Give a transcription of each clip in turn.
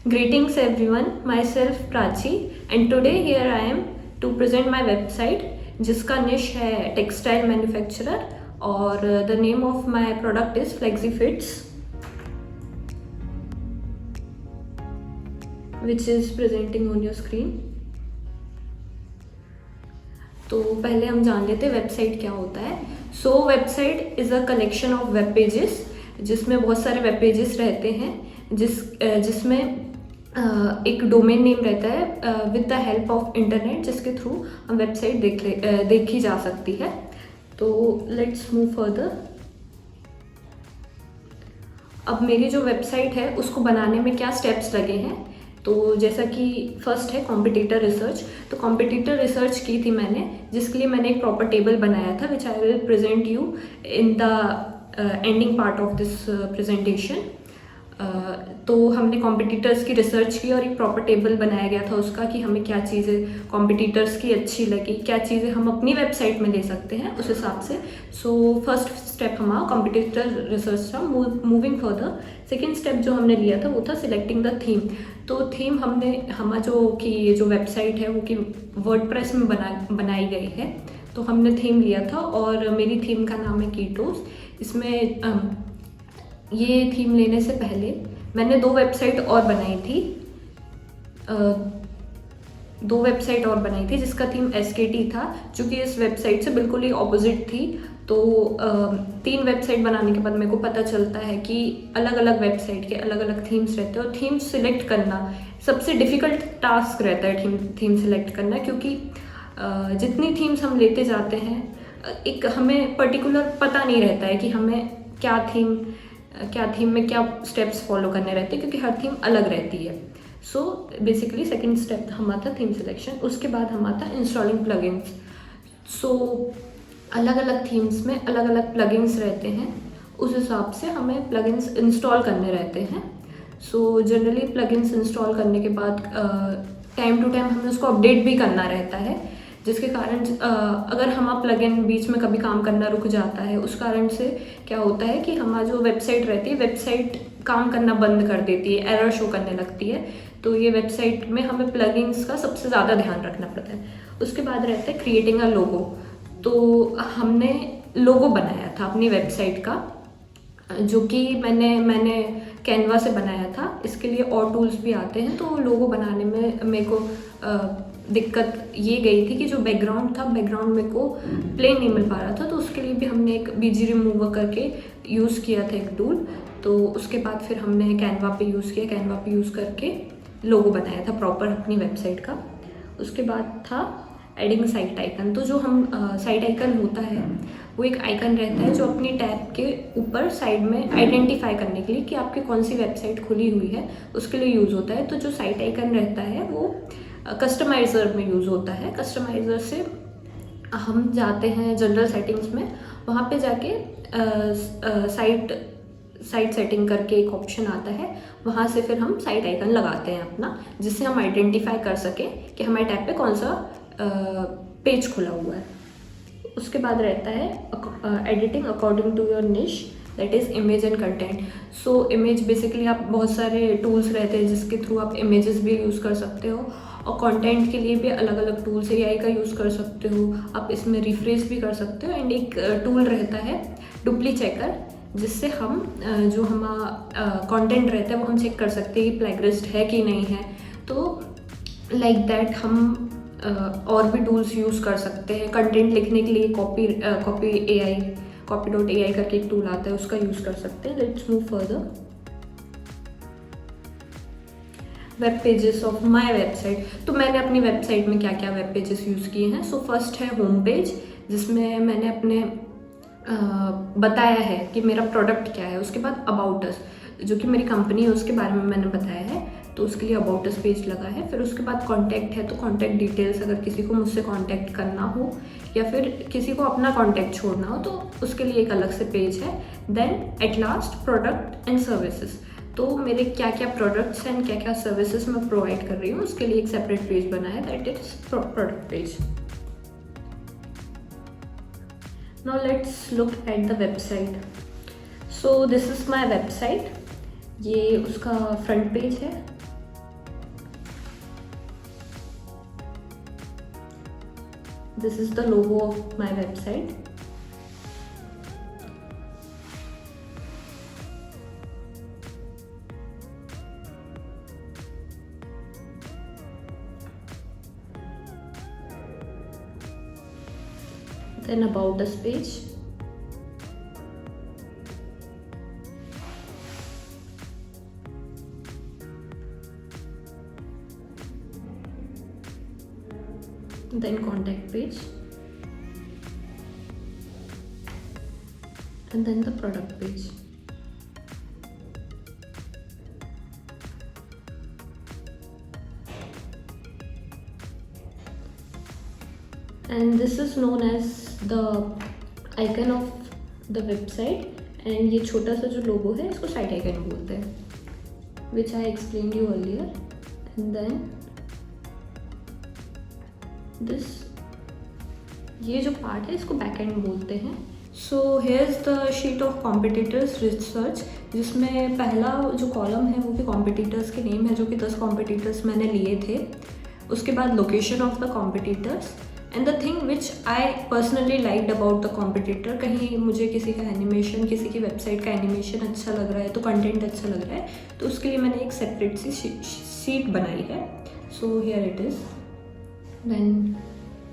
Greetings everyone, myself Prachi and today here I am to present my website जिसका निश है textile manufacturer और the name of my product is FlexiFits which is presenting on your screen। तो पहले हम जान लेते हैं वेबसाइट क्या होता है। सो website is a collection of web pages जिसमें बहुत सारे वेब पेजेस रहते हैं जिसमें एक डोमेन नेम रहता है with the help of internet जिसके थ्रू हम वेबसाइट देखी जा सकती है। तो लेट्स मूव फर्दर। अब मेरी जो वेबसाइट है उसको बनाने में क्या स्टेप्स लगे हैं, तो जैसा कि फर्स्ट है कॉम्पिटिटर रिसर्च। तो कॉम्पिटिटर रिसर्च की थी मैंने, जिसके लिए मैंने एक प्रॉपर टेबल बनाया था which I will present you in the ending part of this presentation. तो हमने कॉम्पिटिटर्स की रिसर्च की और एक प्रॉपर टेबल बनाया गया था उसका कि हमें क्या चीज़ें कॉम्पिटिटर्स की अच्छी लगी, क्या चीज़ें हम अपनी वेबसाइट में ले सकते हैं उस हिसाब से। सो फर्स्ट स्टेप हमारा कॉम्पिटिटर रिसर्च था। मूविंग फर्दर सेकेंड स्टेप जो हमने लिया था वो था सिलेक्टिंग द थीम। तो थीम हमारा जो वेबसाइट है वो कि वर्डप्रेस में बनाई गई है, तो हमने थीम लिया था और मेरी थीम का नाम है कीटोस। इसमें ये थीम लेने से पहले मैंने दो वेबसाइट और बनाई थी जिसका थीम SKT था, जो कि इस वेबसाइट से बिल्कुल ही ऑपोजिट थी। तो 3 वेबसाइट बनाने के बाद मेरे को पता चलता है कि अलग अलग वेबसाइट के अलग अलग थीम्स रहते हैं और थीम सिलेक्ट करना सबसे डिफ़िकल्ट टास्क रहता है थीम सिलेक्ट करना, क्योंकि जितनी थीम्स हम लेते जाते हैं एक हमें पर्टिकुलर पता नहीं रहता है कि हमें क्या थीम में क्या स्टेप्स फॉलो करने रहते हैं, क्योंकि हर थीम अलग रहती है। सो बेसिकली सेकंड स्टेप हमारा था थीम सिलेक्शन। उसके बाद हमारा था इंस्टॉलिंग प्लगइन्स। सो अलग अलग थीम्स में अलग अलग प्लगइन्स रहते हैं, उस हिसाब से हमें प्लगइन्स इंस्टॉल करने रहते हैं। सो जनरली प्लगइन्स इंस्टॉल करने के बाद टाइम टू टाइम हमें उसको अपडेट भी करना रहता है, जिसके कारण अगर हमारा प्लगइन बीच में कभी काम करना रुक जाता है उस कारण से क्या होता है कि हमारा जो वेबसाइट रहती है वेबसाइट काम करना बंद कर देती है, एरर शो करने लगती है। तो ये वेबसाइट में हमें प्लगइन्स का सबसे ज़्यादा ध्यान रखना पड़ता है। उसके बाद रहता है क्रिएटिंग अ लोगो। तो हमने लोगो बनाया था अपनी वेबसाइट का, जो कि मैंने कैनवा से बनाया था। इसके लिए और टूल्स भी आते हैं। तो लोगो बनाने में मेरे को दिक्कत ये गई थी कि जो बैकग्राउंड मेरे को प्लेन नहीं मिल पा रहा था, तो उसके लिए भी हमने एक BG रिमूवर करके यूज़ किया था एक टूल। तो उसके बाद फिर हमने कैनवा पे यूज़ करके लोगो बनाया था प्रॉपर अपनी वेबसाइट का। उसके बाद था एडिंग साइट आइकन। तो जो हम साइट आइकन होता है वो एक आइकन रहता है जो अपनी टैब के ऊपर साइड में आइडेंटिफाई करने के लिए कि आपकी कौन सी वेबसाइट खुली हुई है उसके लिए यूज़ होता है। तो जो साइट आइकन रहता है वो कस्टमाइज़र में यूज़ होता है। कस्टमाइज़र से हम जाते हैं जनरल सेटिंग्स में, वहाँ पे जाके साइट सेटिंग करके एक ऑप्शन आता है, वहाँ से फिर हम साइट आइकन लगाते हैं अपना, जिससे हम आइडेंटिफाई कर सकें कि हमारे टैब पे कौन सा पेज खुला हुआ है। उसके बाद रहता है एडिटिंग अकॉर्डिंग टू योर निश, that is image and content. So image basically आप बहुत सारे टूल्स रहते हैं जिसके थ्रू आप इमेजेस भी यूज़ कर सकते हो, और कंटेंट के लिए भी अलग अलग टूल्स AI का यूज़ कर सकते हो। आप इसमें रिफ्रेश भी कर सकते हो। एंड एक टूल रहता है डुप्ली चेकर, जिससे हम जो हमारा कंटेंट रहता है वो हम चेक कर सकते हैं कि प्लेगरिस्ट है कि नहीं है। तो लाइक दैट हम और भी टूल्स यूज़ कर सकते हैं। कंटेंट लिखने के लिए copy.ai करके एक टूल आता है, उसका यूज़ कर सकते हैं। Let's move further. Web pages of my website. तो मैंने अपनी वेबसाइट में क्या क्या वेब पेजेस यूज़ किए हैं। सो फर्स्ट है होम पेज, जिसमें मैंने अपने बताया है कि मेरा प्रोडक्ट क्या है। उसके बाद अबाउट अस, जो कि मेरी कंपनी है उसके बारे में मैंने बताया है, तो उसके लिए अबाउट अस पेज लगा है। फिर उसके बाद कॉन्टैक्ट है, तो कॉन्टैक्ट डिटेल्स, अगर किसी को मुझसे कॉन्टैक्ट करना हो या फिर किसी को अपना कॉन्टैक्ट छोड़ना हो तो उसके लिए एक अलग से पेज है। Then at last product and services. तो मेरे क्या क्या प्रोडक्ट्स एंड क्या क्या सर्विसेज मैं प्रोवाइड कर रही हूँ उसके लिए एक सेपरेट पेज बना है, that is product page. Now let's look at the website. So this is my website. ये उसका फ्रंट पेज है। This is the logo of my website. Then about us page. Then contact page. And then the product page. And this is known as the icon of the website, and ये छोटा सा जो लोगो है इसको site icon बोलते हैं, which I explained you earlier. And then this, ये जो पार्ट है इसको बैक एंड बोलते हैं. सो here's the sheet of competitors research, जिसमें पहला जो कॉलम है वो भी कॉम्पिटिटर्स के नेम है, जो कि 10 कॉम्पिटिटर्स मैंने लिए थे. उसके बाद location of the competitors and the thing which I personally liked about the competitor. कहीं मुझे किसी का एनिमेशन, किसी की वेबसाइट का एनिमेशन अच्छा लग रहा है, तो कंटेंट अच्छा लग रहा है, तो उसके लिए मैंने एक सेपरेट सी शीट बनाई है. So here it is. Then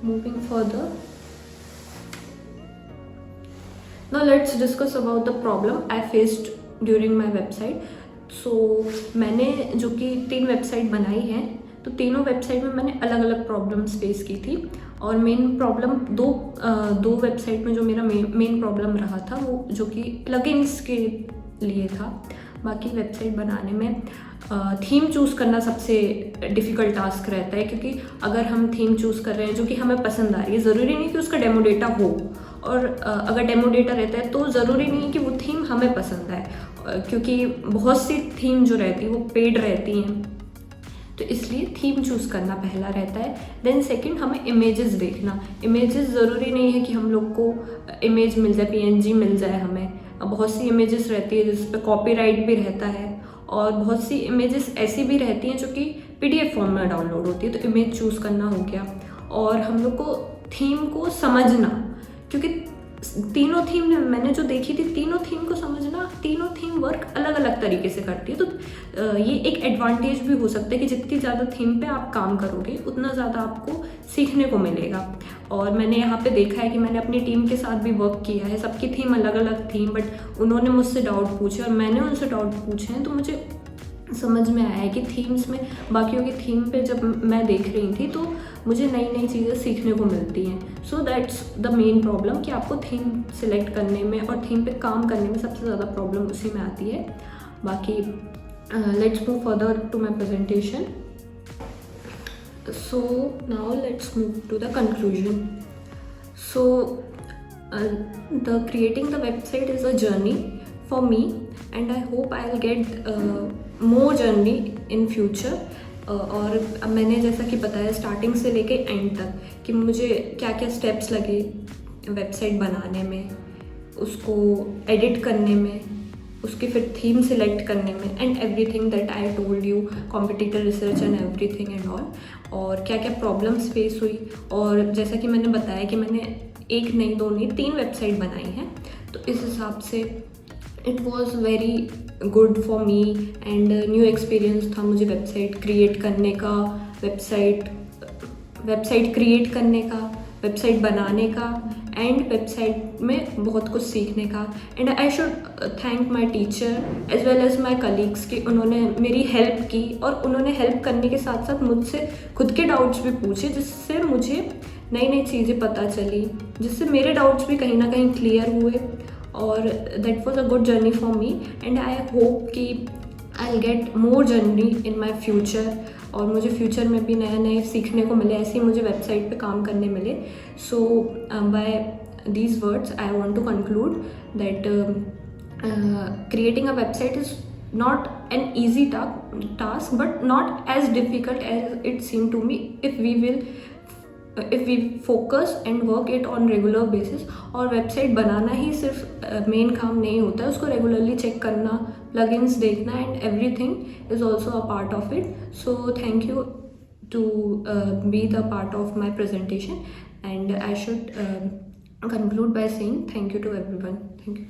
moving further, now let's discuss about the problem I faced during my website. सो मैंने जो कि 3 वेबसाइट बनाई हैं, तो तीनों वेबसाइट में मैंने अलग अलग प्रॉब्लम्स फेस की थी. और मेन प्रॉब्लम दो वेबसाइट में जो मेरा मेन प्रॉब्लम रहा था वो जो कि प्लगइन्स के लिए था. बाकी वेबसाइट बनाने में थीम चूज़ करना सबसे डिफ़िकल्ट टास्क रहता है, क्योंकि अगर हम थीम चूज़ कर रहे हैं जो कि हमें पसंद आ रही है, ज़रूरी नहीं कि उसका डेमो डेटा हो, और अगर डेमो डेटा रहता है तो ज़रूरी नहीं कि वो थीम हमें पसंद आए, क्योंकि बहुत सी थीम जो रहती है वो पेड रहती हैं. तो इसलिए थीम चूज़ करना पहला रहता है. देन सेकंड, हमें इमेजेस देखना. इमेजेस ज़रूरी नहीं है कि हम लोग को इमेज मिल जाए, PNG मिल जाए हमें. बहुत सी इमेजेस रहती है जिस पर कॉपीराइट भी रहता है, और बहुत सी इमेजेस ऐसी भी रहती हैं जो कि PDF फॉर्म में डाउनलोड होती है. तो इमेज चूज़ करना हो गया. और हम लोग को थीम को समझना, क्योंकि तीनों थीम मैंने जो देखी थी, तीनों थीम को समझना, तीनों थीम वर्क अलग अलग तरीके से करती है. तो ये एक एडवांटेज भी हो सकता है कि जितनी ज़्यादा थीम पे आप काम करोगे उतना ज़्यादा आपको सीखने को मिलेगा. और मैंने यहाँ पे देखा है कि मैंने अपनी टीम के साथ भी वर्क किया है. सबकी थीम अलग अलग थी, बट उन्होंने मुझसे डाउट पूछे और मैंने उनसे डाउट पूछे हैं, तो मुझे समझ में आया है कि थीम्स में, बाकियों की थीम पे जब मैं देख रही थी तो मुझे नई नई चीज़ें सीखने को मिलती हैं. So that's the main problem, कि आपको थीम सिलेक्ट करने में और थीम पे काम करने में सबसे ज़्यादा प्रॉब्लम उसी में आती है. बाकी let's move further to my presentation. So now let's move to the conclusion. So the creating the website is a journey for me, and I hope I'll get more journey in future. और मैंने जैसा कि बताया starting से लेके and तक कि मुझे क्या क्या स्टेप्स लगे वेबसाइट बनाने में, उसको एडिट करने में, उसकी फिर थीम सिलेक्ट करने में, and everything that I told you, competitor research and everything and all. और क्या क्या प्रॉब्लम्स फेस हुई, और जैसा कि मैंने बताया कि मैंने 1 नहीं 2 नहीं 3 वेबसाइट बनाई हैं. तो इस हिसाब से it was very good for me, and new experience था मुझे वेबसाइट क्रिएट करने का, वेबसाइट क्रिएट करने का, वेबसाइट बनाने का, एंड वेबसाइट में बहुत कुछ सीखने का. And I should thank my teacher as well as my colleagues कि उन्होंने मेरी हेल्प की, और उन्होंने हेल्प करने के साथ साथ मुझसे खुद के डाउट्स भी पूछे, जिससे मुझे नई नई चीज़ें पता चली, जिससे मेरे डाउट्स भी कहीं ना कहीं क्लियर हुए. और that was a good journey for me, and I hope कि I get more journey in my future, और मुझे फ्यूचर में भी नया नया सीखने को मिले, ऐसे ही मुझे वेबसाइट पे काम करने मिले. So by these words I want to conclude that creating a website is not an easy task, but not as difficult as it seemed to me if we focus and work it on regular basis. और website बनाना ही सिर्फ main काम नहीं होता है, उसको regularly check करना, plugins देखना, and everything is also a part of it. So thank you to be the part of my presentation, and I should conclude by saying thank you to everyone. Thank you.